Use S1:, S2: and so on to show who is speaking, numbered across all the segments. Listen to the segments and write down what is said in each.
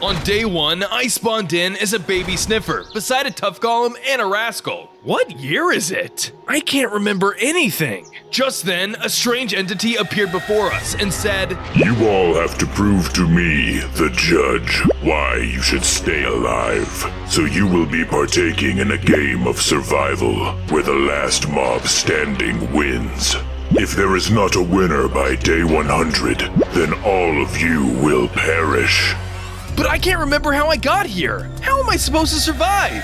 S1: On day 1, I spawned in as a baby sniffer beside a tough golem and a rascal. What year is it? I can't remember anything. Just then, a strange entity appeared before us and said,
S2: "You all have to prove to me, the judge, why you should stay alive. So you will be partaking in a game of survival, where the last mob standing wins. If there is not a winner by day 100, then all of you will perish."
S1: But I can't remember how I got here. How am I supposed to survive?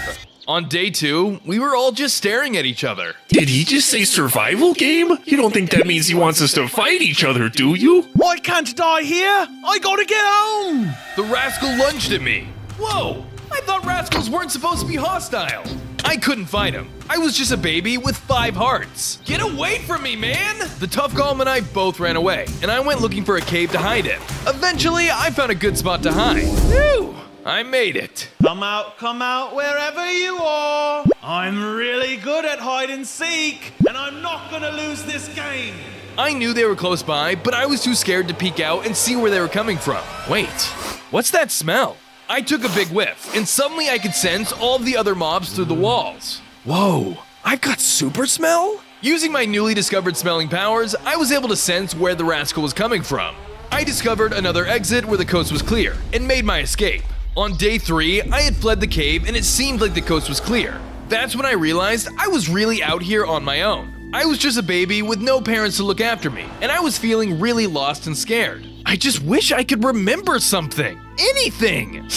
S1: On day 2, we were all just staring at each other.
S3: Did he just say survival game? You don't think that means he wants us to fight each other, do you?
S4: I can't die here! I gotta get home!
S1: The rascal lunged at me. Whoa! I thought rascals weren't supposed to be hostile. I couldn't fight him. I was just a baby with 5 hearts. Get away from me, man! The tough golem and I both ran away, and I went looking for a cave to hide in. Eventually, I found a good spot to hide. Whew! I made it.
S4: Come out, wherever you are. I'm really good at hide and seek, and I'm not gonna lose this game.
S1: I knew they were close by, but I was too scared to peek out and see where they were coming from. Wait, what's that smell? I took a big whiff, and suddenly I could sense all of the other mobs through the walls. Whoa, I've got super smell? Using my newly discovered smelling powers, I was able to sense where the rascal was coming from. I discovered another exit where the coast was clear, and made my escape. On day 3, I had fled the cave and it seemed like the coast was clear. That's when I realized I was really out here on my own. I was just a baby with no parents to look after me, and I was feeling really lost and scared. I just wish I could remember something. Anything!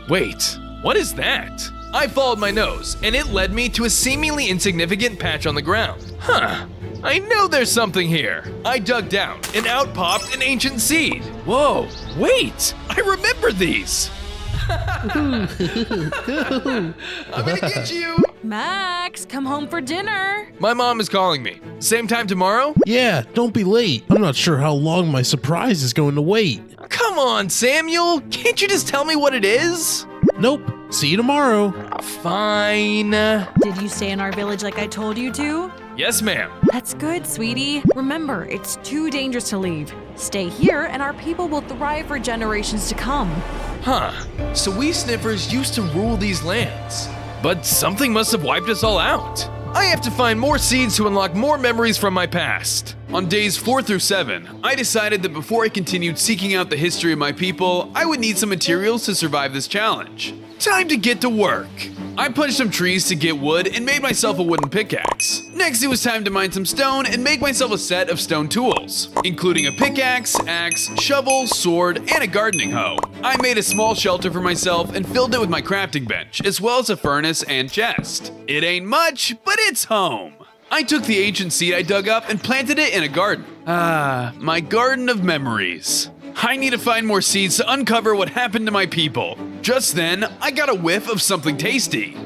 S1: Wait, what is that? I followed my nose, and it led me to a seemingly insignificant patch on the ground. Huh, I know there's something here. I dug down, and out popped an ancient seed. Whoa, wait, I remember these. I'm gonna get you.
S5: Max, come home for dinner.
S1: My mom is calling me. Same time tomorrow?
S6: Yeah, don't be late. I'm not sure how long my surprise is going to wait.
S1: Come on, Samuel. Can't you just tell me what it is?
S6: Nope. See you tomorrow.
S1: Fine.
S5: Did you stay in our village like I told you to?
S1: Yes, ma'am.
S5: That's good, sweetie. Remember, it's too dangerous to leave. Stay here and our people will thrive for generations to come.
S1: Huh. So we sniffers used to rule these lands. But something must have wiped us all out. I have to find more seeds to unlock more memories from my past. On days 4 through 7, I decided that before I continued seeking out the history of my people, I would need some materials to survive this challenge. Time to get to work. I punched some trees to get wood and made myself a wooden pickaxe. Next, it was time to mine some stone and make myself a set of stone tools, including a pickaxe, axe, shovel, sword, and a gardening hoe. I made a small shelter for myself and filled it with my crafting bench, as well as a furnace and chest. It ain't much, but it's home. I took the ancient seed I dug up and planted it in a garden. Ah, my garden of memories. I need to find more seeds to uncover what happened to my people. Just then, I got a whiff of something tasty.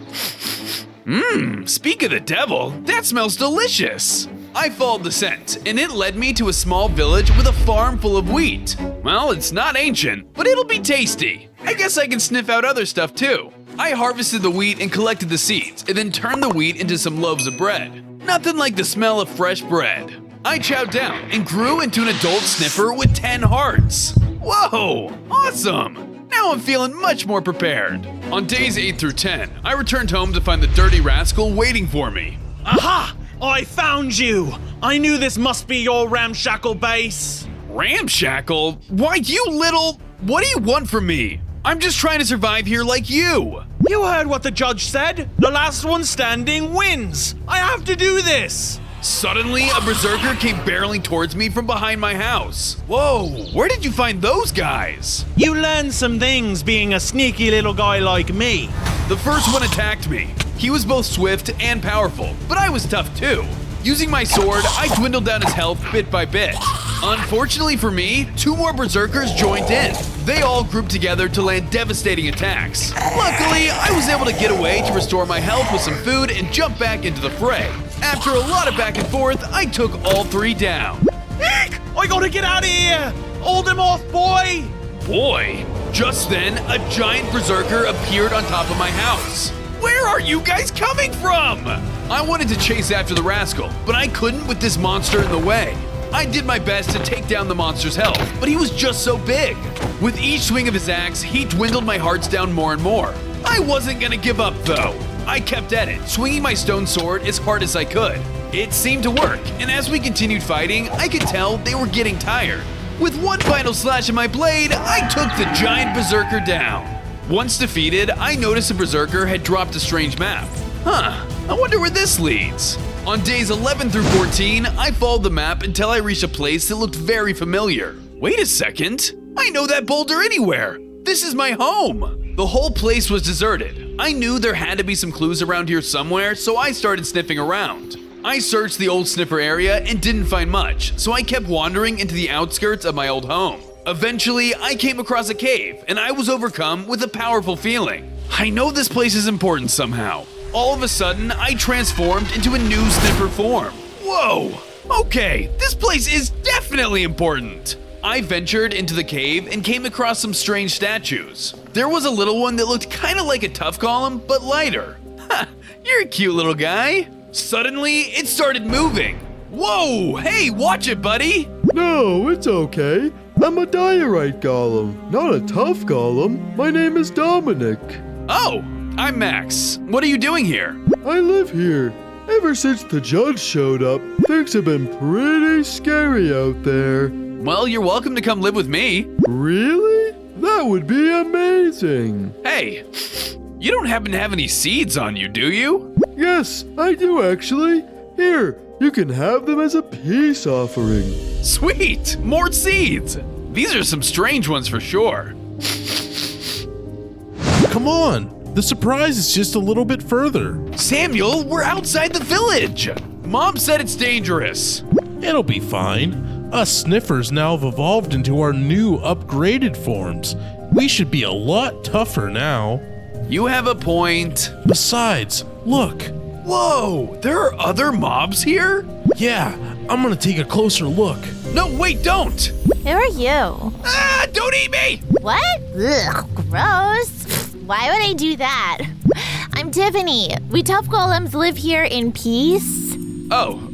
S1: Speak of the devil, that smells delicious. I followed the scent, and it led me to a small village with a farm full of wheat. Well, it's not ancient, but it'll be tasty. I guess I can sniff out other stuff too. I harvested the wheat and collected the seeds, and then turned the wheat into some loaves of bread. Nothing like the smell of fresh bread. I chowed down and grew into an adult sniffer with 10 hearts. Whoa, awesome! Now I'm feeling much more prepared. On days 8 through 10, I returned home to find the dirty rascal waiting for me.
S4: Aha! I found you! I knew this must be your ramshackle base.
S1: Ramshackle? Why, you little... What do you want from me? I'm just trying to survive here like you.
S4: You heard what the judge said. The last one standing wins. I have to do this.
S1: Suddenly, a berserker came barreling towards me from behind my house. Whoa, where did you find those guys?
S4: You learn some things being a sneaky little guy like me.
S1: The first one attacked me. He was both swift and powerful, but I was tough too. Using my sword, I dwindled down his health bit by bit. Unfortunately for me, 2 more berserkers joined in. They all grouped together to land devastating attacks. Luckily, I was able to get away to restore my health with some food and jump back into the fray. After a lot of back and forth, I took all 3 down.
S4: Eek! I gotta get out of here! Hold him off, boy!
S1: Boy! Just then, a giant berserker appeared on top of my house. Where are you guys coming from? I wanted to chase after the rascal, but I couldn't with this monster in the way. I did my best to take down the monster's health, but he was just so big. With each swing of his axe, he dwindled my hearts down more and more. I wasn't gonna give up though. I kept at it, swinging my stone sword as hard as I could. It seemed to work, and as we continued fighting, I could tell they were getting tired. With one final slash of my blade, I took the giant berserker down. Once defeated, I noticed the berserker had dropped a strange map. I wonder where this leads. On days 11 through 14, I followed the map until I reached a place that looked very familiar. Wait a second, I know that boulder anywhere. This is my home. The whole place was deserted. I knew there had to be some clues around here somewhere, so I started sniffing around. I searched the old sniffer area and didn't find much, so I kept wandering into the outskirts of my old home. Eventually, I came across a cave, and I was overcome with a powerful feeling. I know this place is important somehow. All of a sudden, I transformed into a new sniffer form. Whoa! Okay, this place is definitely important. I ventured into the cave and came across some strange statues. There was a little one that looked kind of like a TUFF Golem, but lighter. Ha! You're a cute little guy. Suddenly, it started moving. Whoa! Hey, watch it, buddy!
S7: No, it's okay. I'm a diorite golem, not a TUFF Golem. My name is Dominic.
S1: Oh, I'm Max. What are you doing here?
S7: I live here. Ever since the judge showed up, things have been pretty scary out there.
S1: Well, you're welcome to come live with me.
S7: Really? That would be amazing.
S1: Hey, you don't happen to have any seeds on you, do you?
S7: Yes, I do actually. Here, you can have them as a peace offering.
S1: Sweet! More seeds! These are some strange ones for sure.
S6: Come on, the surprise is just a little bit further.
S1: Samuel, we're outside the village! Mom said it's dangerous.
S6: It'll be fine. Us sniffers now have evolved into our new upgraded forms. We should be a lot tougher now.
S1: You have a point.
S6: Besides, look.
S1: Whoa, there are other mobs here?
S6: Yeah, I'm gonna take a closer look.
S1: No, wait, don't!
S8: Who are you?
S1: Ah, don't eat me!
S8: What? Ugh, gross. Why would I do that? I'm Tiffany. We TUFF Golems live here in peace.
S1: Oh,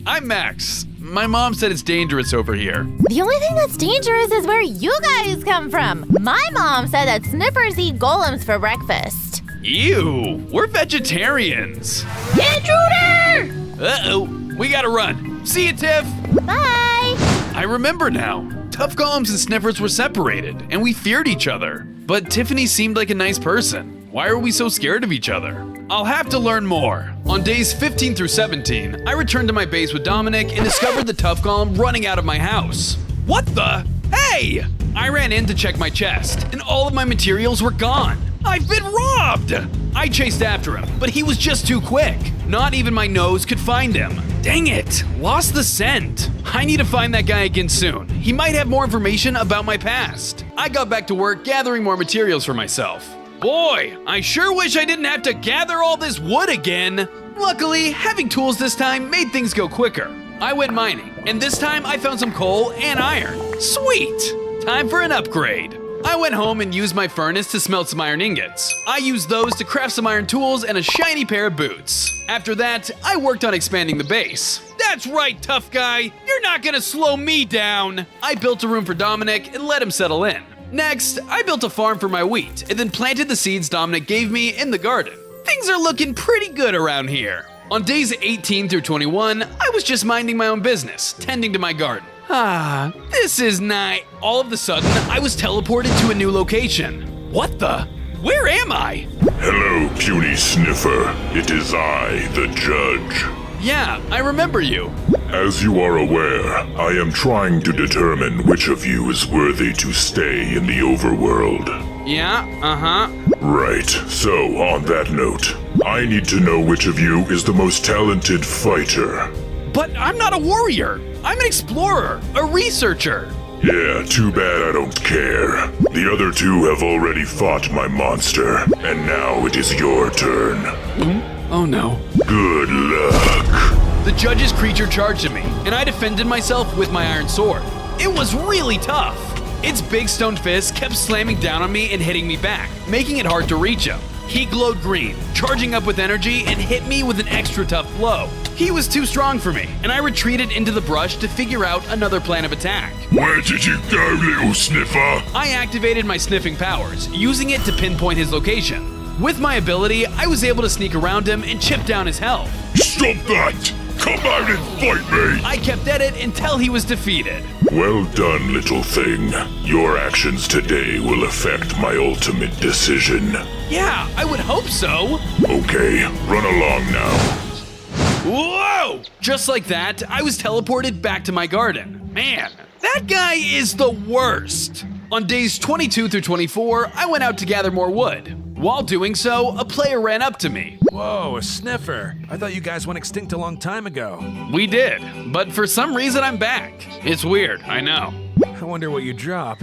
S1: I'm Max. My mom said it's dangerous over here.
S8: The only thing that's dangerous is where you guys come from. My mom said that sniffers eat golems for breakfast.
S1: Ew, we're vegetarians.
S8: Intruder!
S1: Uh-oh, we gotta run. See you, Tiff!
S8: Bye!
S1: I remember now. TUFF Golems and Sniffers were separated, and we feared each other. But Tiffany seemed like a nice person. Why are we so scared of each other? I'll have to learn more. On days 15 through 17, I returned to my base with Dominic and discovered the TUFF Golem running out of my house. What the? Hey! I ran in to check my chest, and all of my materials were gone. I've been robbed! I chased after him, but he was just too quick. Not even my nose could find him. Dang it, lost the scent. I need to find that guy again soon. He might have more information about my past. I got back to work gathering more materials for myself. Boy, I sure wish I didn't have to gather all this wood again. Luckily, having tools this time made things go quicker. I went mining, and this time I found some coal and iron. Sweet! Time for an upgrade. I went home and used my furnace to smelt some iron ingots. I used those to craft some iron tools and a shiny pair of boots. After that, I worked on expanding the base. That's right, tough guy. You're not gonna slow me down. I built a room for Dominic and let him settle in. Next, I built a farm for my wheat and then planted the seeds Dominic gave me in the garden. Things are looking pretty good around here. On days 18 through 21, I was just minding my own business, tending to my garden. Ah, this is nice. All of a sudden, I was teleported to a new location. What the? Where am I?
S2: Hello, puny sniffer. It is I, the judge.
S1: Yeah, I remember you.
S2: As you are aware, I am trying to determine which of you is worthy to stay in the overworld.
S1: Yeah,
S2: Right, so on that note, I need to know which of you is the most talented fighter.
S1: But I'm not a warrior. I'm an explorer, a researcher.
S2: Yeah, too bad I don't care. The other two have already fought my monster, and now it is your turn.
S1: Oh no.
S2: Good luck.
S1: The judge's creature charged at me, and I defended myself with my iron sword. It was really tough. Its big stone fist kept slamming down on me and hitting me back, making it hard to reach him. He glowed green, charging up with energy and hit me with an extra tough blow.
S9: He was too strong for me, and I retreated into the brush to figure out another plan of attack.
S2: Where did you go, little sniffer?
S9: I activated my sniffing powers, using it to pinpoint his location. With my ability, I was able to sneak around him and chip down his health.
S2: Stop that! Come out and fight me!
S9: I kept at it until he was defeated.
S2: Well done, little thing. Your actions today will affect my ultimate decision.
S9: Yeah, I would hope so.
S2: Okay, run along now.
S9: Whoa! Just like that, I was teleported back to my garden. Man, that guy is the worst. On days 22 through 24, I went out to gather more wood. While doing so, a player ran up to me.
S10: Whoa, a sniffer. I thought you guys went extinct a long time ago.
S9: We did, but for some reason I'm back. It's weird, I know.
S10: I wonder what you drop.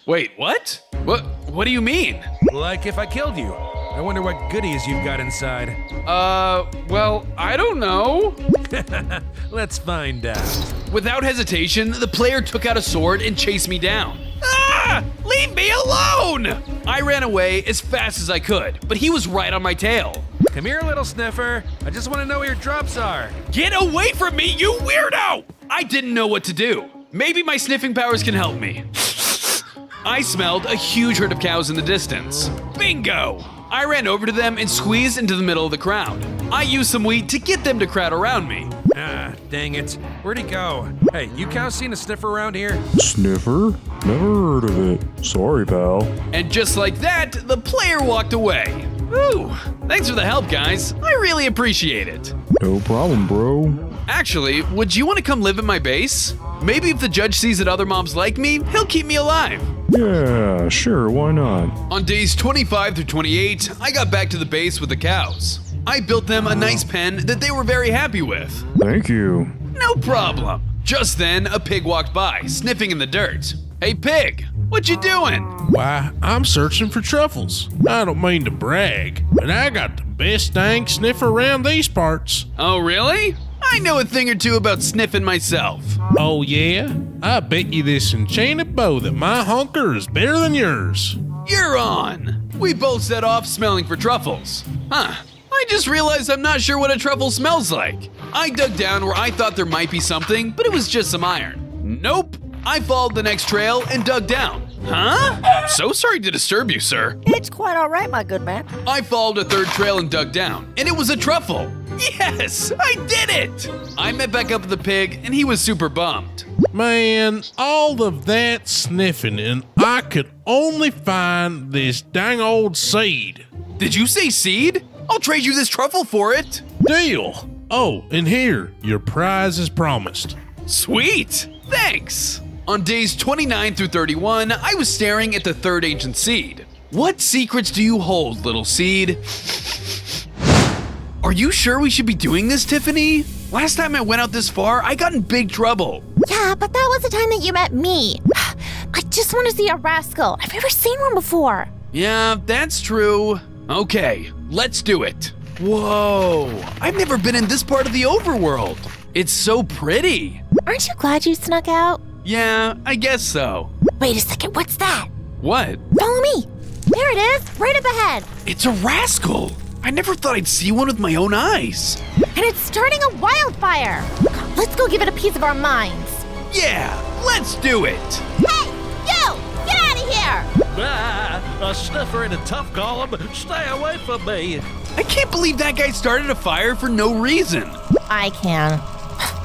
S9: Wait, what? What do you mean?
S10: Like if I killed you. I wonder what goodies you've got inside.
S9: Well, I don't know.
S10: Let's find out.
S9: Without hesitation, the player took out a sword and chased me down. Ah! Leave me alone! I ran away as fast as I could, but he was right on my tail.
S10: Come here, little sniffer. I just want to know where your drops are.
S9: Get away from me, you weirdo! I didn't know what to do. Maybe my sniffing powers can help me. I smelled a huge herd of cows in the distance. Bingo! I ran over to them and squeezed into the middle of the crowd. I used some wheat to get them to crowd around me.
S10: Ah, dang it. Where'd he go? Hey, you cows seen a sniffer around here?
S11: Sniffer? Never heard of it. Sorry, pal.
S9: And just like that, the player walked away. Ooh, thanks for the help, guys. I really appreciate it.
S11: No problem, bro.
S9: Actually, would you want to come live at my base? Maybe if the judge sees that other mobs like me, he'll keep me alive.
S11: Yeah, sure, why not?
S9: On days 25 through 28, I got back to the base with the cows. I built them a nice pen that they were very happy with.
S11: Thank you.
S9: No problem. Just then, a pig walked by, sniffing in the dirt. Hey pig, what you doing?
S6: Why, I'm searching for truffles. I don't mean to brag, but I got the best dang sniffer around these parts.
S9: Oh really? I know a thing or two about sniffing myself.
S6: Oh yeah? I bet you this enchanted bow that my honker is better than yours.
S9: You're on. We both set off smelling for truffles. Huh. I just realized I'm not sure what a truffle smells like. I dug down where I thought there might be something, but it was just some iron. Nope. I followed the next trail and dug down. Huh? So sorry to disturb you, sir.
S12: It's quite all right, my good man.
S9: I followed a third trail and dug down, and it was a truffle. Yes, I did it! I met back up with the pig, and he was super bummed.
S6: Man, all of that sniffing, and I could only find this dang old seed.
S9: Did you say seed? I'll trade you this truffle for it.
S6: Deal. Oh, and here, your prize is promised.
S9: Sweet, thanks. On days 29 through 31, I was staring at the third ancient seed. What secrets do you hold, little seed? Are you sure we should be doing this, Tiffany? Last time I went out this far, I got in big trouble.
S8: Yeah, but that was the time that you met me. I just want to see a rascal. I've never seen one before.
S9: Yeah, that's true. Okay, let's do it. Whoa, I've never been in this part of the overworld. It's so pretty.
S8: Aren't you glad you snuck out?
S9: Yeah, I guess so.
S8: Wait a second, what's that?
S9: What?
S8: Follow me. There it is, right up ahead.
S9: It's a rascal. I never thought I'd see one with my own eyes.
S8: And it's starting a wildfire. Let's go give it a piece of our minds.
S9: Yeah, let's do it.
S8: Hey, you! Get out of here!
S13: A sniffer and a tough golem, stay away from me.
S9: I can't believe that guy started a fire for no reason.
S8: I can.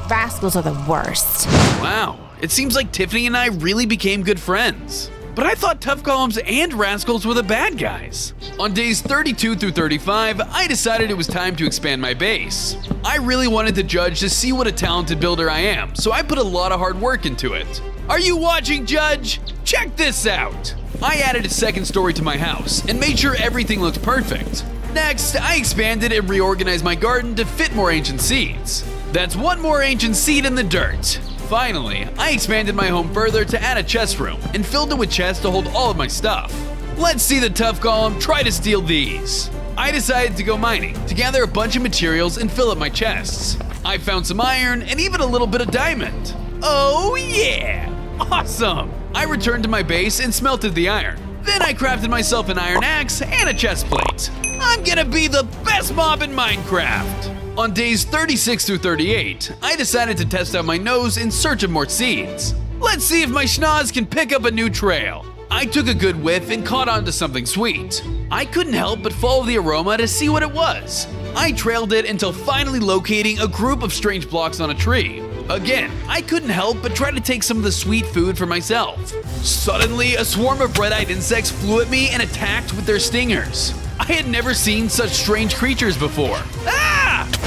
S8: Rascals are the worst.
S9: Wow, it seems like Tiffany and I really became good friends. But I thought tough golems and rascals were the bad guys. On days 32 through 35, I decided it was time to expand my base. I really wanted the judge to see what a talented builder I am, so I put a lot of hard work into it. Are you watching, Judge? Check this out. I added a second story to my house and made sure everything looked perfect. Next, I expanded and reorganized my garden to fit more ancient seeds. That's one more ancient seed in the dirt. Finally, I expanded my home further to add a chest room and filled it with chests to hold all of my stuff. Let's see the tough golem try to steal these. I decided to go mining to gather a bunch of materials and fill up my chests. I found some iron and even a little bit of diamond. Oh yeah! Awesome! I returned to my base and smelted the iron. Then I crafted myself an iron axe and a chest plate. I'm gonna be the best mob in Minecraft! On days 36 through 38, I decided to test out my nose in search of more seeds. Let's see if my schnoz can pick up a new trail. I took a good whiff and caught on to something sweet. I couldn't help but follow the aroma to see what it was. I trailed it until finally locating a group of strange blocks on a tree. Again, I couldn't help but try to take some of the sweet food for myself. Suddenly, a swarm of red-eyed insects flew at me and attacked with their stingers. I had never seen such strange creatures before. Ah!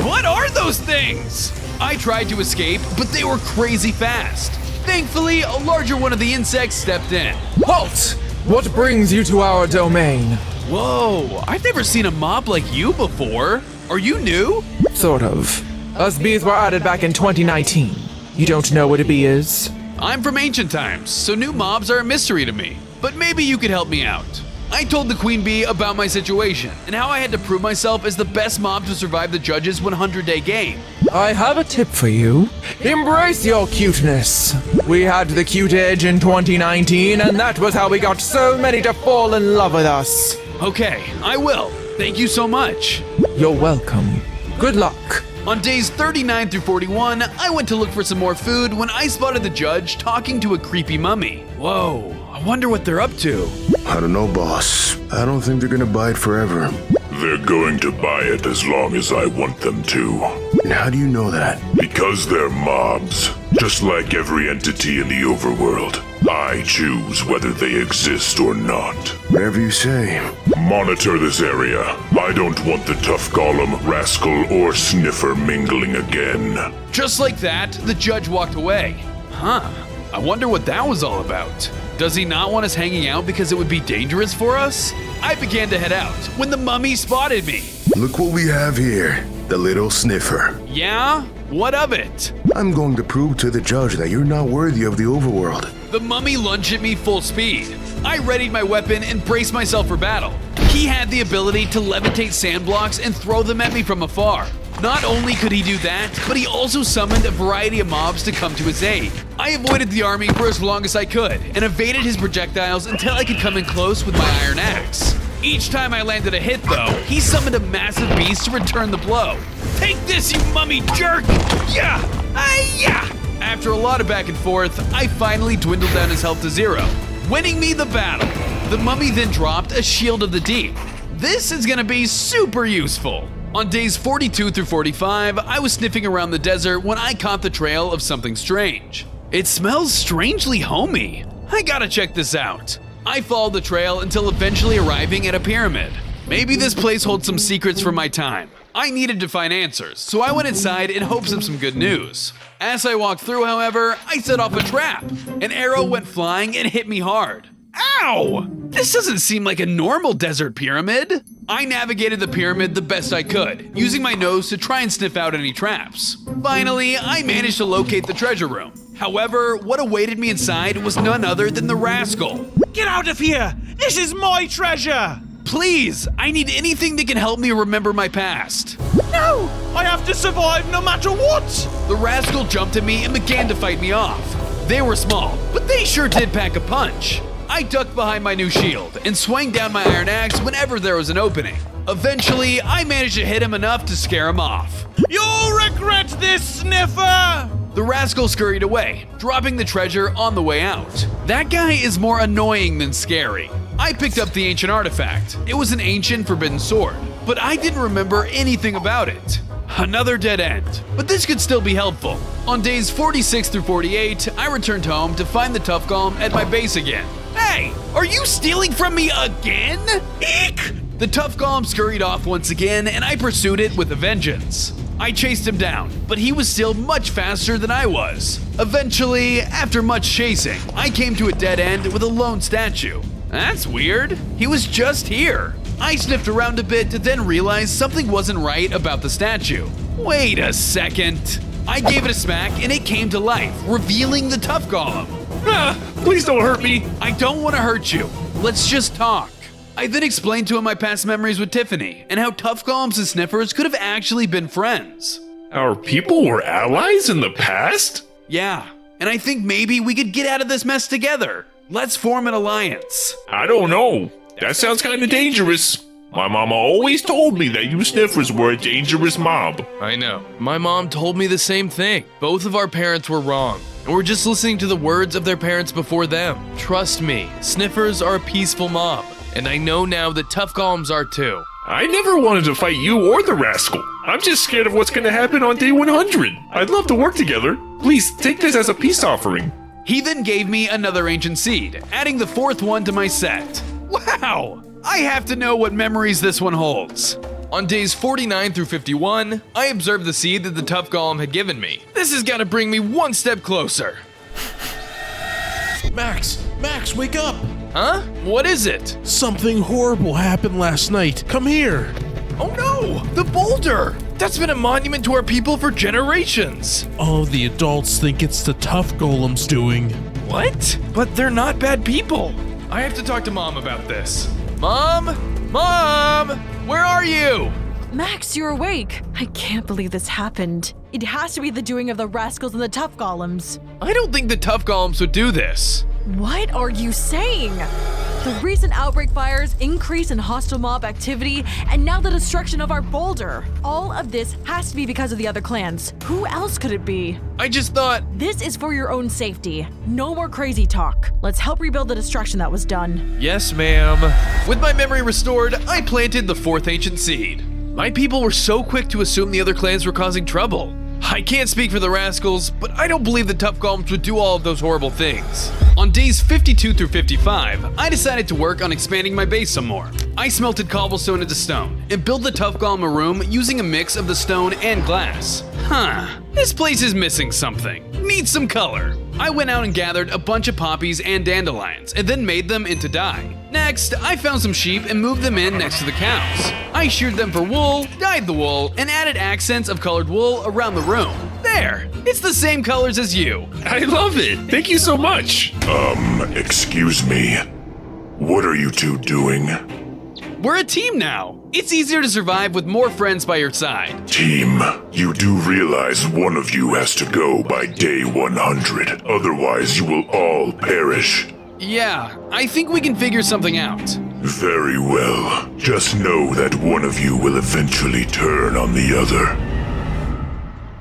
S9: What are those things? I tried to escape, but they were crazy fast. Thankfully, a larger one of the insects stepped in.
S14: Halt! What brings you to our domain?
S9: Whoa, I've never seen a mob like you before. Are you new?
S14: Sort of. Us bees were added back in 2019. You don't know what a bee is?
S9: I'm from ancient times, so new mobs are a mystery to me. But maybe you could help me out. I told the queen bee about my situation and how I had to prove myself as the best mob to survive the judge's 100-day game.
S14: I have a tip for you. Embrace your cuteness. We had the cute age in 2019, and that was how we got so many to fall in love with us.
S9: Okay, I will. Thank you so much.
S14: You're welcome. Good luck.
S9: On days 39 through 41, I went to look for some more food when I spotted the judge talking to a creepy mummy. Whoa, I wonder what they're up to.
S2: I don't know, boss. I don't think they're gonna buy it forever. They're going to buy it as long as I want them to. And how do you know that? Because they're mobs. Just like every entity in the overworld. I choose whether they exist or not. Whatever you say. Monitor this area. I don't want the Tough Golem, Rascal, or Sniffer mingling again.
S9: Just like that, the judge walked away. Huh. I wonder what that was all about. Does he not want us hanging out because it would be dangerous for us? I began to head out when the mummy spotted me.
S2: Look what we have here. The little Sniffer.
S9: Yeah? What of it?
S2: I'm going to prove to the judge that you're not worthy of the overworld.
S9: The mummy lunged at me full speed. I readied my weapon and braced myself for battle. He had the ability to levitate sand blocks and throw them at me from afar. Not only could he do that, but he also summoned a variety of mobs to come to his aid. I avoided the army for as long as I could and evaded his projectiles until I could come in close with my iron axe. Each time I landed a hit though, he summoned a massive beast to return the blow. Take this, you mummy jerk! Yeah! Yeah! After a lot of back and forth, I finally dwindled down his health to 0, winning me the battle. The mummy then dropped a Shield of the Deep. This is gonna be super useful. On days 42 through 45, I was sniffing around the desert when I caught the trail of something strange. It smells strangely homey. I gotta check this out. I followed the trail until eventually arriving at a pyramid. Maybe this place holds some secrets from my time. I needed to find answers, so I went inside in hopes of some good news. As I walked through, however, I set off a trap. An arrow went flying and hit me hard. Ow! This doesn't seem like a normal desert pyramid. I navigated the pyramid the best I could, using my nose to try and sniff out any traps. Finally, I managed to locate the treasure room. However, what awaited me inside was none other than the Rascal.
S4: Get out of here! This is my treasure!
S9: Please, I need anything that can help me remember my past.
S4: No! I have to survive no matter what!
S9: The Rascal jumped at me and began to fight me off. They were small, but they sure did pack a punch. I ducked behind my new shield and swung down my iron axe whenever there was an opening. Eventually, I managed to hit him enough to scare him off.
S4: You'll regret this, Sniffer!
S9: The Rascal scurried away, dropping the treasure on the way out. That guy is more annoying than scary. I picked up the ancient artifact. It was an ancient forbidden sword, but I didn't remember anything about it. Another dead end, but this could still be helpful. On days 46 through 48, I returned home to find the Tough Golem at my base again. Hey, are you stealing from me again? Eek! The Tough Golem scurried off once again, and I pursued it with a vengeance. I chased him down, but he was still much faster than I was. Eventually, after much chasing, I came to a dead end with a lone statue. That's weird. He was just here. I sniffed around a bit to then realize something wasn't right about the statue. Wait a second. I gave it a smack and it came to life, revealing the Tough Golem.
S3: Please don't hurt me.
S9: I don't want to hurt you. Let's just talk. I then explained to him my past memories with Tiffany and how Tough Golems and Sniffers could have actually been friends.
S3: Our people were allies in the past?
S9: Yeah, and I think maybe we could get out of this mess together. Let's form an alliance.
S3: I don't know. That sounds kind of dangerous. My mama always told me that you sniffers were a dangerous mob.
S1: I know. My mom told me the same thing. Both of our parents were wrong, and we're just listening to the words of their parents before them. Trust me, sniffers are a peaceful mob, and I know now that tough golems are too.
S3: I never wanted to fight you or the rascal. I'm just scared of what's gonna happen on day 100. I'd love to work together. Please take this as a peace offering.
S9: He then gave me another ancient seed, adding the fourth one to my set. Wow! I have to know what memories this one holds.
S1: On days 49 through 51, I observed the seed that the tough golem had given me. This has got to bring me one step closer.
S6: Max, wake up!
S1: Huh? What is it?
S6: Something horrible happened last night. Come here.
S1: Oh no! The boulder! That's been a monument to our people for generations.
S6: All the adults think it's the tough golem's doing.
S1: What? But they're not bad people. I have to talk to Mom about this. Mom? Mom! Where are you?
S5: Max, you're awake. I can't believe this happened. It has to be the doing of the rascals and the tough golems.
S1: I don't think the tough golems would do this.
S5: What are you saying? The recent outbreak fires, increase in hostile mob activity, and now the destruction of our boulder. All of this has to be because of the other clans. Who else could it be?
S1: I just thought...
S5: This is for your own safety. No more crazy talk. Let's help rebuild the destruction that was done.
S1: Yes, ma'am. With my memory restored, I planted the fourth ancient seed. My people were so quick to assume the other clans were causing trouble. I can't speak for the rascals, but I don't believe the tough golems would do all of those horrible things. On days 52 through 55, I decided to work on expanding my base some more. I smelted cobblestone into stone and built the tough golem a room using a mix of the stone and glass. This place is missing something. Needs some color. I went out and gathered a bunch of poppies and dandelions and then made them into dye. Next, I found some sheep and moved them in next to the cows. I sheared them for wool, dyed the wool, and added accents of colored wool around the room. There! It's the same colors as you.
S3: I love it. Thank you so much.
S2: Excuse me. What are you two doing?
S9: We're a team now. It's easier to survive with more friends by your side.
S2: Team, you do realize one of you has to go by day 100. Otherwise, you will all perish.
S9: Yeah, I think we can figure something out.
S2: Very well. Just know that one of you will eventually turn on the other.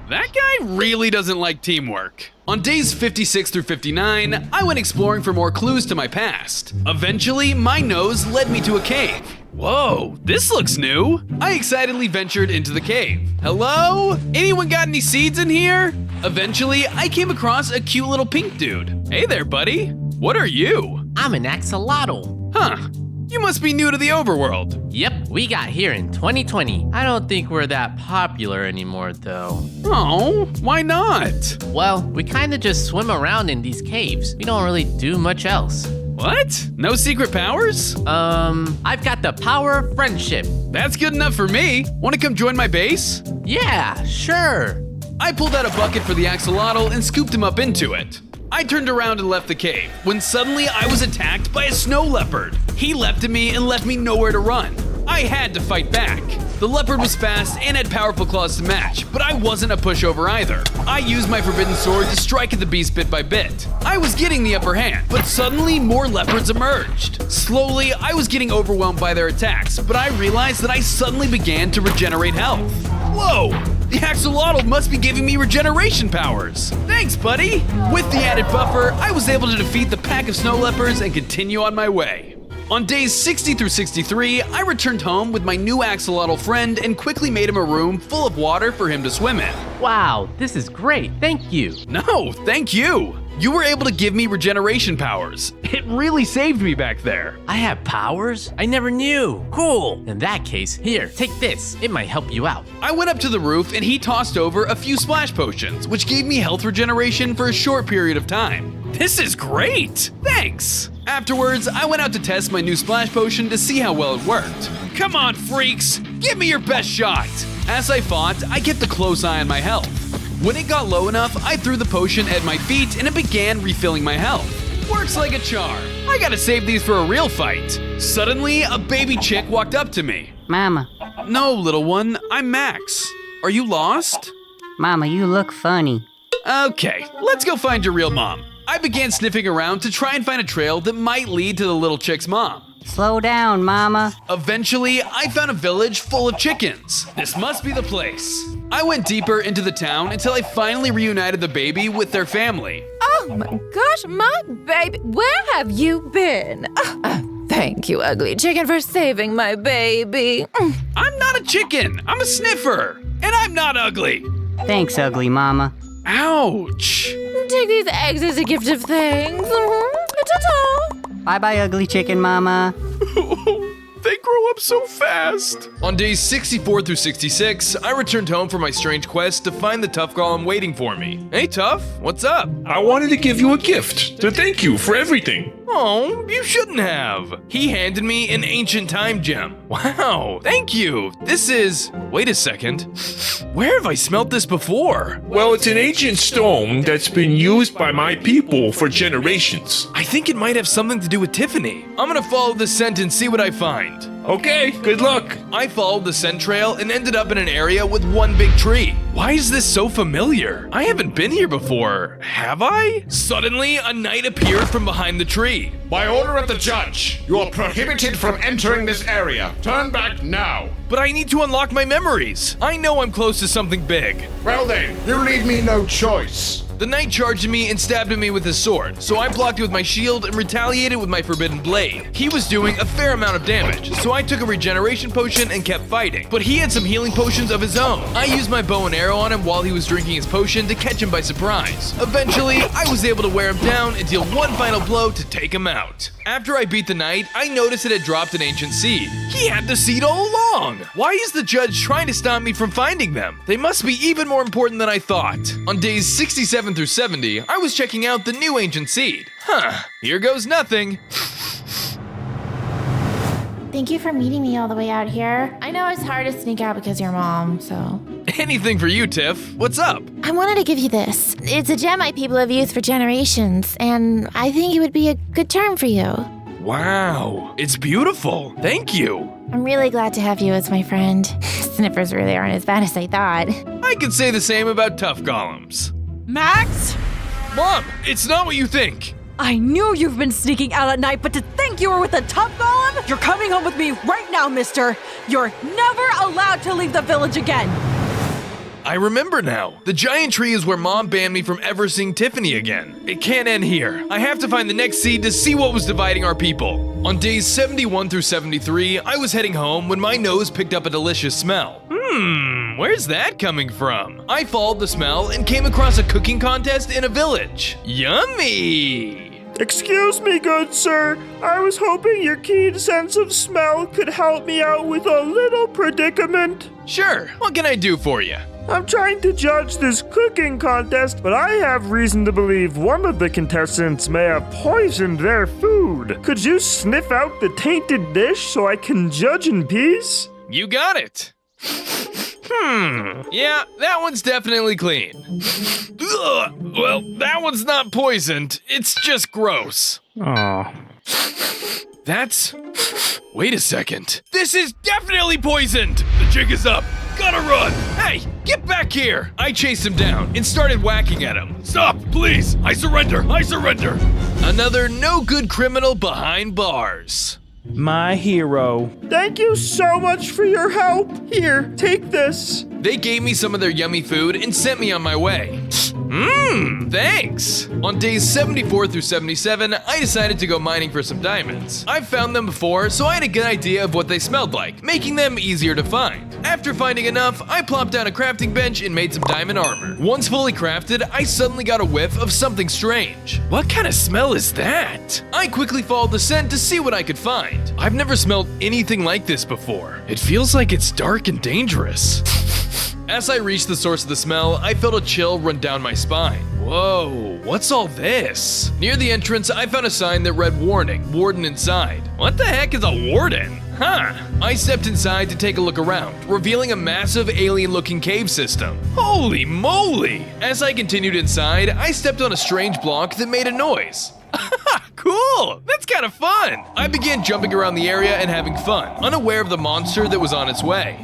S9: That guy really doesn't like teamwork. On days 56 through 59, I went exploring for more clues to my past. Eventually, my nose led me to a cave. Whoa, this looks new. I excitedly ventured into the cave. Hello? Anyone got any seeds in here? Eventually, I came across a cute little pink dude. Hey there, buddy. What are you?
S15: I'm an axolotl.
S9: Huh. You must be new to the overworld.
S15: Yep, we got here in 2020. I don't think we're that popular anymore, though.
S9: Oh, why not?
S15: Well, we kinda just swim around in these caves. We don't really do much else.
S9: What? No secret powers?
S15: I've got the power of friendship.
S9: That's good enough for me. Want to come join my base?
S15: Yeah, sure.
S9: I pulled out a bucket for the axolotl and scooped him up into it. I turned around and left the cave, when suddenly I was attacked by a snow leopard. He leapt at me and left me nowhere to run. I had to fight back. The leopard was fast and had powerful claws to match, but I wasn't a pushover either. I used my forbidden sword to strike at the beast bit by bit. I was getting the upper hand, but suddenly more leopards emerged. Slowly, I was getting overwhelmed by their attacks, but I realized that I suddenly began to regenerate health. Whoa! The axolotl must be giving me regeneration powers. Thanks, buddy. With the added buffer, I was able to defeat the pack of snow leopards and continue on my way. On days 60 through 63, I returned home with my new axolotl friend and quickly made him a room full of water for him to swim in.
S15: Wow, this is great. Thank you.
S9: No, thank you. You were able to give me regeneration powers. It really saved me back there.
S15: I have powers? I never knew. Cool. In that case, here, take this. It might help you out.
S9: I went up to the roof and he tossed over a few splash potions, which gave me health regeneration for a short period of time. This is great. Thanks. Afterwards, I went out to test my new splash potion to see how well it worked. Come on, freaks. Give me your best shot. As I fought, I kept a close eye on my health. When it got low enough, I threw the potion at my feet and it began refilling my health. Works like a charm. I gotta save these for a real fight. Suddenly, a baby chick walked up to me.
S16: Mama.
S9: No, little one, I'm Max. Are you lost?
S16: Mama, you look funny.
S9: Okay, let's go find your real mom. I began sniffing around to try and find a trail that might lead to the little chick's mom.
S16: Slow down, Mama.
S9: Eventually, I found a village full of chickens. This must be the place. I went deeper into the town until I finally reunited the baby with their family.
S17: Oh my gosh, my baby. Where have you been? Thank you, ugly chicken, for saving my baby.
S9: I'm not a chicken. I'm a sniffer. And I'm not ugly.
S16: Thanks, ugly Mama.
S9: Ouch.
S17: Take these eggs as a gift of thanks. Ta-ta.
S16: Bye-bye, ugly chicken Mama.
S1: They grow up so fast. On days 64 through 66, I returned home from my strange quest to find the Tuff Golem waiting for me. Hey, Tuff, what's up?
S3: I wanted to give you a gift to thank you for everything.
S1: Oh, you shouldn't have. He handed me an ancient time gem. Wow, thank you. This is... Wait a second. Where have I smelt this before?
S3: Well, it's an ancient stone that's been used by my people for generations.
S1: I think it might have something to do with Tiffany. I'm gonna follow the scent and see what I find.
S3: Okay, good luck.
S1: I followed the scent trail and ended up in an area with one big tree. Why is this so familiar? I haven't been here before, have I? Suddenly, a knight appeared from behind the tree.
S18: By order of the judge, you are prohibited from entering this area. Turn back now.
S1: But I need to unlock my memories. I know I'm close to something big.
S18: Well then, you leave me no choice.
S1: The knight charged at me and stabbed at me with his sword, so I blocked it with my shield and retaliated with my forbidden blade. He was doing a fair amount of damage, so I took a regeneration potion and kept fighting. But he had some healing potions of his own. I used my bow and arrow on him while he was drinking his potion to catch him by surprise. Eventually, I was able to wear him down and deal one final blow to take him out. After I beat the knight, I noticed it had dropped an ancient seed. He had the seed all along! Why is the judge trying to stop me from finding them? They must be even more important than I thought. On days 67 through 70, I was checking out the new ancient seed. Huh, here goes nothing.
S8: Thank you for meeting me all the way out here. I know it's hard to sneak out because of your mom, so...
S1: Anything for you, Tiff. What's up?
S8: I wanted to give you this. It's a gem my people have used for generations, and I think it would be a good term for you.
S1: Wow, it's beautiful. Thank you.
S8: I'm really glad to have you as my friend. Sniffers really aren't as bad as I thought.
S1: I could say the same about Tuff Golems.
S5: Max?
S1: Mom, it's not what you think.
S5: I knew you've been sneaking out at night, but to think you were with the Tuff Golem? You're coming home with me right now, mister. You're never allowed to leave the village again.
S1: I remember now. The giant tree is where Mom banned me from ever seeing Tiffany again. It can't end here. I have to find the next seed to see what was dividing our people. On days 71 through 73, I was heading home when my nose picked up a delicious smell. Where's that coming from? I followed the smell and came across a cooking contest in a village. Yummy!
S19: Excuse me, good sir. I was hoping your keen sense of smell could help me out with a little predicament.
S1: Sure, what can I do for you?
S19: I'm trying to judge this cooking contest, but I have reason to believe one of the contestants may have poisoned their food. Could you sniff out the tainted dish so I can judge in peace?
S1: You got it. Yeah, that one's definitely clean. Ugh, well, that one's not poisoned. It's just gross.
S11: Aw.
S1: That's... Wait a second. This is definitely poisoned! The jig is up. Gotta run! Hey, get back here! I chased him down and started whacking at him. Stop, please! I surrender! I surrender! Another no-good criminal behind bars.
S19: My hero. Thank you so much for your help. Here, take this.
S1: They gave me some of their yummy food and sent me on my way. Thanks! On days 74 through 77, I decided to go mining for some diamonds. I've found them before, so I had a good idea of what they smelled like, making them easier to find. After finding enough, I plopped down a crafting bench and made some diamond armor. Once fully crafted, I suddenly got a whiff of something strange. What kind of smell is that? I quickly followed the scent to see what I could find. I've never smelled anything like this before. It feels like it's dark and dangerous. As I reached the source of the smell, I felt a chill run down my spine. Whoa, what's all this? Near the entrance, I found a sign that read warning, warden inside. What the heck is a warden? Huh. I stepped inside to take a look around, revealing a massive alien-looking cave system. Holy moly! As I continued inside, I stepped on a strange block that made a noise. Cool! That's kind of fun! I began jumping around the area and having fun, unaware of the monster that was on its way.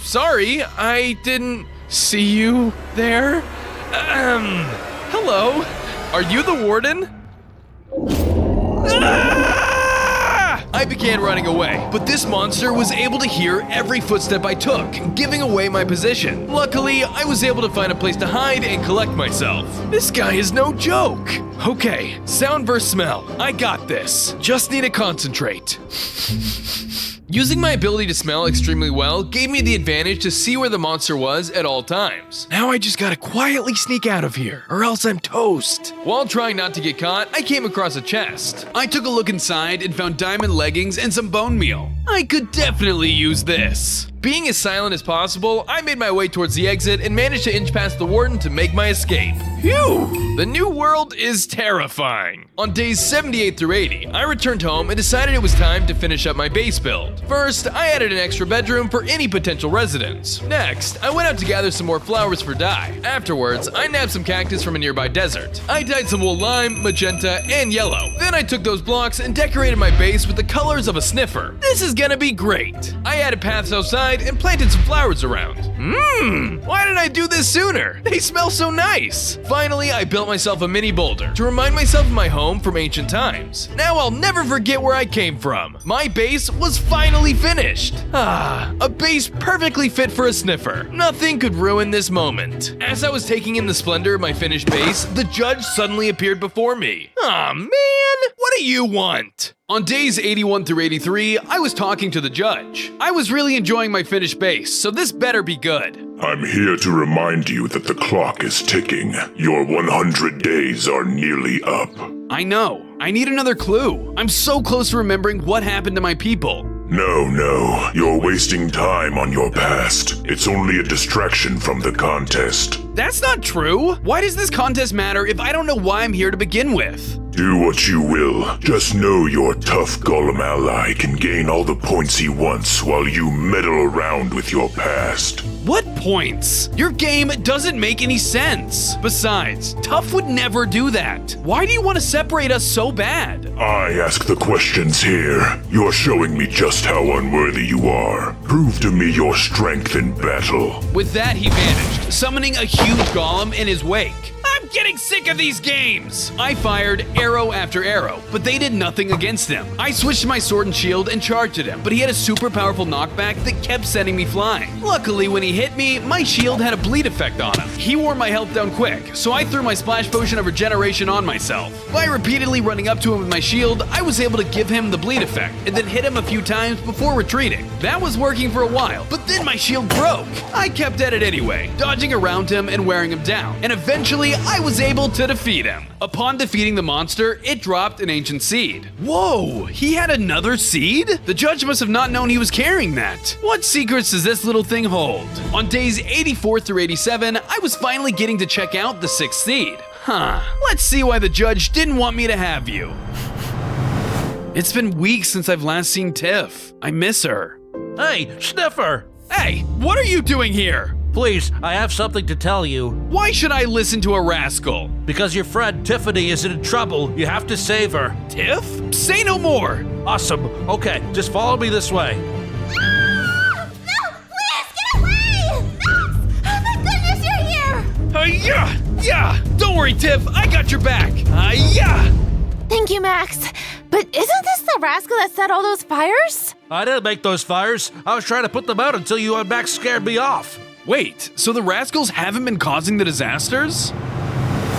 S1: Sorry, I didn't see you there. Hello? Are you the warden? I began running away, but this monster was able to hear every footstep I took, giving away my position. Luckily, I was able to find a place to hide and collect myself. This guy is no joke. Okay, sound versus smell. I got this. Just need to concentrate. Using my ability to smell extremely well gave me the advantage to see where the monster was at all times. Now I just gotta quietly sneak out of here, or else I'm toast. While trying not to get caught, I came across a chest. I took a look inside and found diamond leggings and some bone meal. I could definitely use this. Being as silent as possible, I made my way towards the exit and managed to inch past the warden to make my escape. Phew! The new world is terrifying. On days 78 through 80, I returned home and decided it was time to finish up my base build. First, I added an extra bedroom for any potential residents. Next, I went out to gather some more flowers for dye. Afterwards, I nabbed some cactus from a nearby desert. I dyed some wool lime, magenta, and yellow. Then I took those blocks and decorated my base with the colors of a sniffer. This is gonna be great. I added paths outside and planted some flowers around. Why didn't I do this sooner? They smell so nice. Finally, I built myself a mini boulder to remind myself of my home from ancient times. Now I'll never forget where I came from. My base was finally finished. A base perfectly fit for a sniffer. Nothing could ruin this moment. As I was taking in the splendor of my finished base, the judge suddenly appeared before me. Aw, man, what do you want? On days 81 through 83, I was talking to the judge. I was really enjoying my finished base, so this better be good.
S2: I'm here to remind you that the clock is ticking. Your 100 days are nearly up.
S9: I know. I need another clue. I'm so close to remembering what happened to my people.
S2: No, you're wasting time on your past. It's only a distraction from the contest.
S9: That's not true. Why does this contest matter if I don't know why I'm here to begin with?
S2: Do what you will. Just know your tough golem ally can gain all the points he wants while you meddle around with your past.
S9: What points? Your game doesn't make any sense. Besides, Tuff would never do that. Why do you want to separate us so bad?
S2: I ask the questions here. You're showing me just how unworthy you are. Prove to me your strength in battle.
S9: With that, he vanished, summoning a huge golem in his wake. I'm getting sick of these games! I fired arrow after arrow, but they did nothing against him. I switched my sword and shield and charged at him, but he had a super powerful knockback that kept sending me flying. Luckily, when he hit me, my shield had a bleed effect on him. He wore my health down quick, so I threw my splash potion of regeneration on myself. By repeatedly running up to him with my shield, I was able to give him the bleed effect, and then hit him a few times before retreating. That was working for a while, but then my shield broke. I kept at it anyway, dodging around him and wearing him down, and eventually I was able to defeat him. Upon defeating the monster, it dropped an ancient seed. Whoa, he had another seed? The judge must have not known he was carrying that. What secrets does this little thing hold? On days 84 through 87, I was finally getting to check out the 6th seed. Let's see why the judge didn't want me to have you. It's been weeks since I've last seen Tiff. I miss her.
S13: Hey, Sniffer!
S1: Hey, what are you doing here?
S13: Please, I have something to tell you.
S1: Why should I listen to a rascal?
S13: Because your friend Tiffany is in trouble. You have to save her.
S1: Tiff? Say no more!
S13: Awesome. Okay, just follow me this way.
S8: No! Please, get away! Max! Oh my goodness, you're here!
S1: Yeah! Don't worry, Tiff, I got your back. Yeah!
S8: Thank you, Max. But isn't this the rascal that set all those fires?
S13: I didn't make those fires. I was trying to put them out until you and Max scared me off.
S1: Wait, so the rascals haven't been causing the disasters?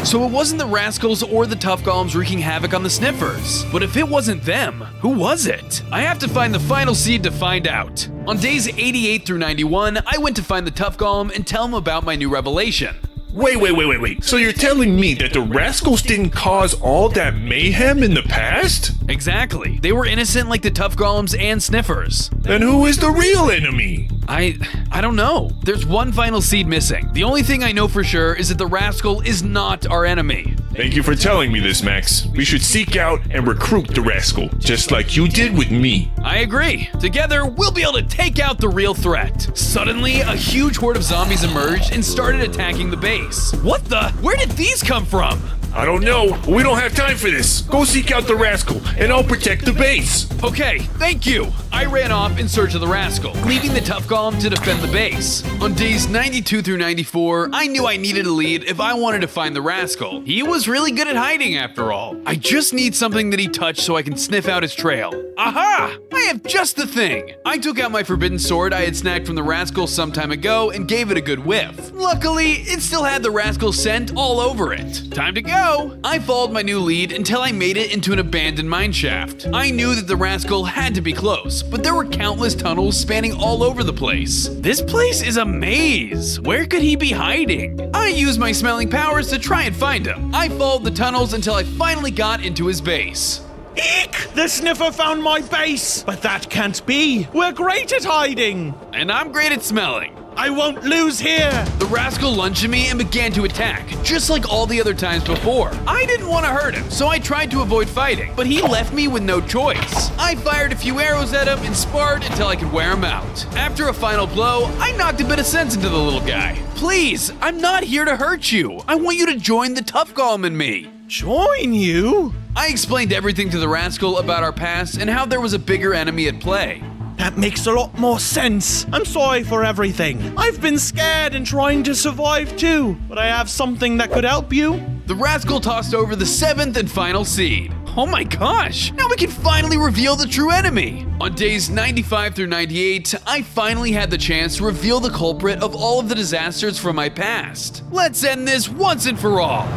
S1: So it wasn't the rascals or the tough golems wreaking havoc on the sniffers. But if it wasn't them, who was it? I have to find the final seed to find out. On days 88 through 91, I went to find the tough golem and tell him about my new revelation.
S3: Wait. So you're telling me that the rascals didn't cause all that mayhem in the past?
S1: Exactly. They were innocent like the tough golems and sniffers.
S3: Then who is the real enemy?
S1: I don't know. There's one final seed missing. The only thing I know for sure is that the rascal is not our enemy.
S3: Thank you for telling me this, Max. We should seek out and recruit the rascal, just like you did with me.
S1: I agree. Together, we'll be able to take out the real threat. Suddenly, a huge horde of zombies emerged and started attacking the base. What the? Where did these come from?
S3: I don't know. We don't have time for this. Go seek out the rascal, and I'll protect the base.
S9: Okay, thank you. I ran off in search of the rascal, leaving the tough golem to defend the base. On days 92 through 94, I knew I needed a lead if I wanted to find the rascal. He was really good at hiding after all. I just need something that he touched so I can sniff out his trail. Aha! I have just the thing. I took out my forbidden sword I had snagged from the rascal some time ago and gave it a good whiff. Luckily, it still had the rascal scent all over it. Time to go. I followed my new lead until I made it into an abandoned mine shaft. I knew that the rascal had to be close, but there were countless tunnels spanning all over the place. This place is a maze. Where could he be hiding? I used my smelling powers to try and find him. I followed the tunnels until I finally got into his base.
S4: Eek! The sniffer found my base! But that can't be. We're great at hiding.
S9: And I'm great at smelling.
S4: I won't lose here!
S9: The rascal lunged at me and began to attack, just like all the other times before. I didn't want to hurt him, so I tried to avoid fighting, but he left me with no choice. I fired a few arrows at him and sparred until I could wear him out. After a final blow, I knocked a bit of sense into the little guy. Please, I'm not here to hurt you. I want you to join the tough golem and me.
S4: Join you?
S9: I explained everything to the rascal about our past and how there was a bigger enemy at play.
S4: That makes a lot more sense. I'm sorry for everything. I've been scared and trying to survive too, but I have something that could help you.
S9: The rascal tossed over the 7th and final seed. Oh my gosh, now we can finally reveal the true enemy. On days 95 through 98, I finally had the chance to reveal the culprit of all of the disasters from my past. Let's end this once and for all.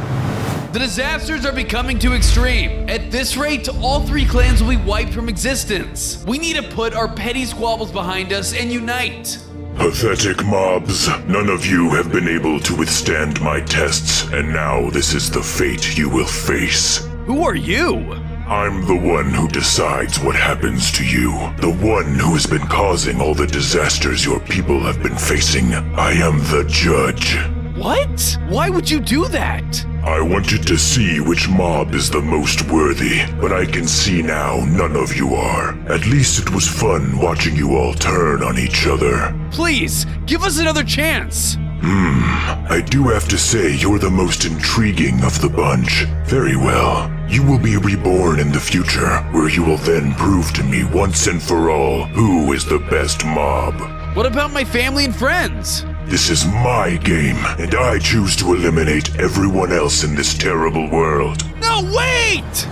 S9: The disasters are becoming too extreme. At this rate, all 3 clans will be wiped from existence. We need to put our petty squabbles behind us and unite.
S2: Pathetic mobs, none of you have been able to withstand my tests, and now this is the fate you will face.
S9: Who are you?
S2: I'm the one who decides what happens to you. The one who has been causing all the disasters your people have been facing. I am the judge.
S9: What? Why would you do that?
S2: I wanted to see which mob is the most worthy, but I can see now none of you are. At least it was fun watching you all turn on each other.
S9: Please, give us another chance.
S2: I do have to say you're the most intriguing of the bunch. Very well. You will be reborn in the future, where you will then prove to me once and for all who is the best mob.
S9: What about my family and friends?
S2: This is my game, and I choose to eliminate everyone else in this terrible world.
S9: No, wait!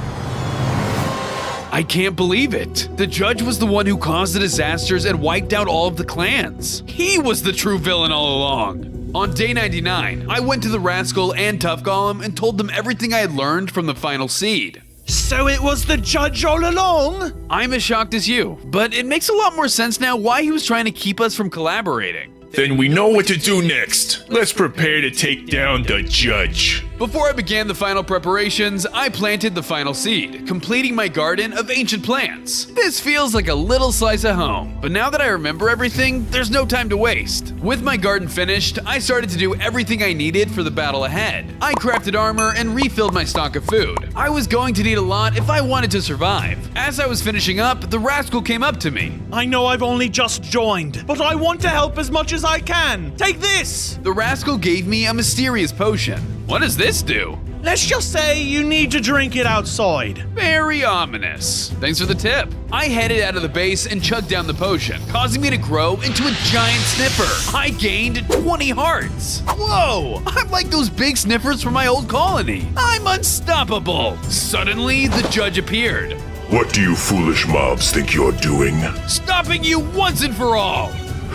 S9: I can't believe it. The judge was the one who caused the disasters and wiped out all of the clans. He was the true villain all along. On day 99, I went to the rascal and tough golem and told them everything I had learned from the final seed.
S4: So it was the judge all along?
S9: I'm as shocked as you, but it makes a lot more sense now why he was trying to keep us from collaborating.
S3: Then we know what to do next. Let's prepare to take down the judge.
S9: Before I began the final preparations, I planted the final seed, completing my garden of ancient plants. This feels like a little slice of home, but now that I remember everything, there's no time to waste. With my garden finished, I started to do everything I needed for the battle ahead. I crafted armor and refilled my stock of food. I was going to need a lot if I wanted to survive. As I was finishing up, the rascal came up to me.
S4: I know I've only just joined, but I want to help as much as I can. Take this!
S9: The rascal gave me a mysterious potion. What does this do?
S4: Let's just say you need to drink it outside.
S9: Very ominous. Thanks for the tip. I headed out of the base and chugged down the potion, causing me to grow into a giant sniffer. I gained 20 hearts. Whoa! I'm like those big sniffers from my old colony. I'm unstoppable. Suddenly, the judge appeared.
S2: What do you foolish mobs think you're doing?
S9: Stopping you once and for all.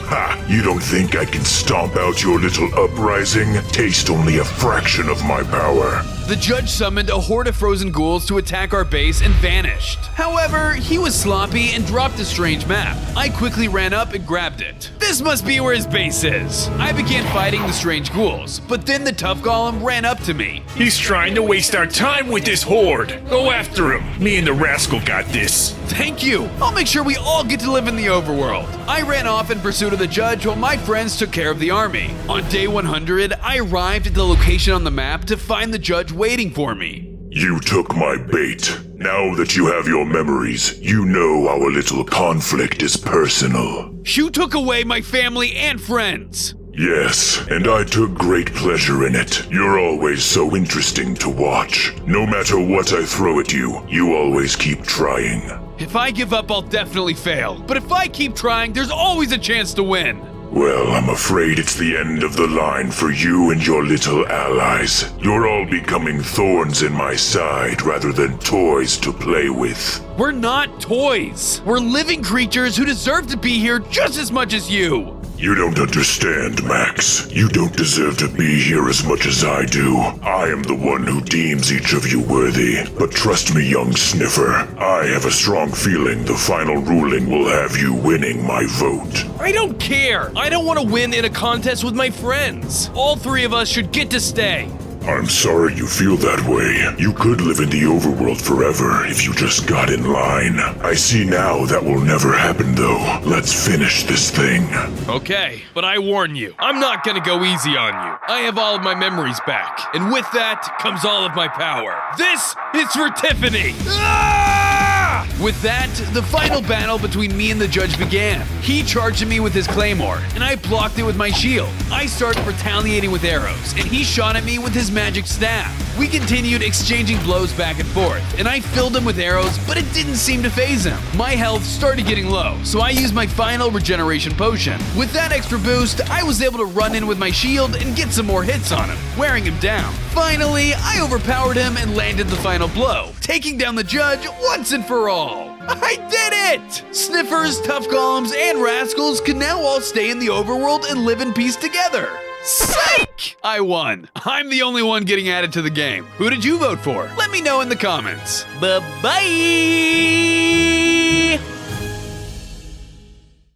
S2: Ha! You don't think I can stomp out your little uprising? Taste only a fraction of my power.
S9: The judge summoned a horde of frozen ghouls to attack our base and vanished. However, he was sloppy and dropped a strange map. I quickly ran up and grabbed it. This must be where his base is. I began fighting the strange ghouls, but then the tough golem ran up to me.
S3: He's trying to waste our time with this horde. Go after him. Me and the rascal got this.
S9: Thank you. I'll make sure we all get to live in the overworld. I ran off in pursuit of the judge while my friends took care of the army. On day 100, I arrived at the location on the map to find the judge waiting for me.
S2: You took my bait. Now that you have your memories, you know our little conflict is personal.
S9: You took away my family and friends.
S2: Yes, and I took great pleasure in it. You're always so interesting to watch. No matter what I throw at you, you always keep trying.
S1: If I give up, I'll definitely fail. But if I keep trying, there's always a chance to win.
S2: Well, I'm afraid it's the end of the line for you and your little allies. You're all becoming thorns in my side rather than toys to play with.
S1: We're not toys. We're living creatures who deserve to be here just as much as you.
S2: You don't understand, Max. You don't deserve to be here as much as I do. I am the one who deems each of you worthy. But trust me, young Sniffer, I have a strong feeling the final ruling will have you winning my vote.
S1: I don't care. I don't want to win in a contest with my friends. All three of us should get to stay.
S2: I'm sorry you feel that way. You could live in the overworld forever if you just got in line. I see now that will never happen though. Let's finish this thing.
S1: Okay, but I warn you, I'm not gonna go easy on you. I have all of my memories back, and with that comes all of my power. This is for Tiffany! Ah! With that, the final battle between me and the judge began. He charged at me with his claymore, and I blocked it with my shield. I started retaliating with arrows, and he shot at me with his magic staff. We continued exchanging blows back and forth, and I filled him with arrows, but it didn't seem to faze him. My health started getting low, so I used my final regeneration potion. With that extra boost, I was able to run in with my shield and get some more hits on him, wearing him down. Finally, I overpowered him and landed the final blow, taking down the judge once and for all. I did it! Sniffers, Tuff Golems, and Rascals can now all stay in the overworld and live in peace together. Psych! I won. I'm the only one getting added to the game. Who did you vote for? Let me know in the comments. Bye-bye!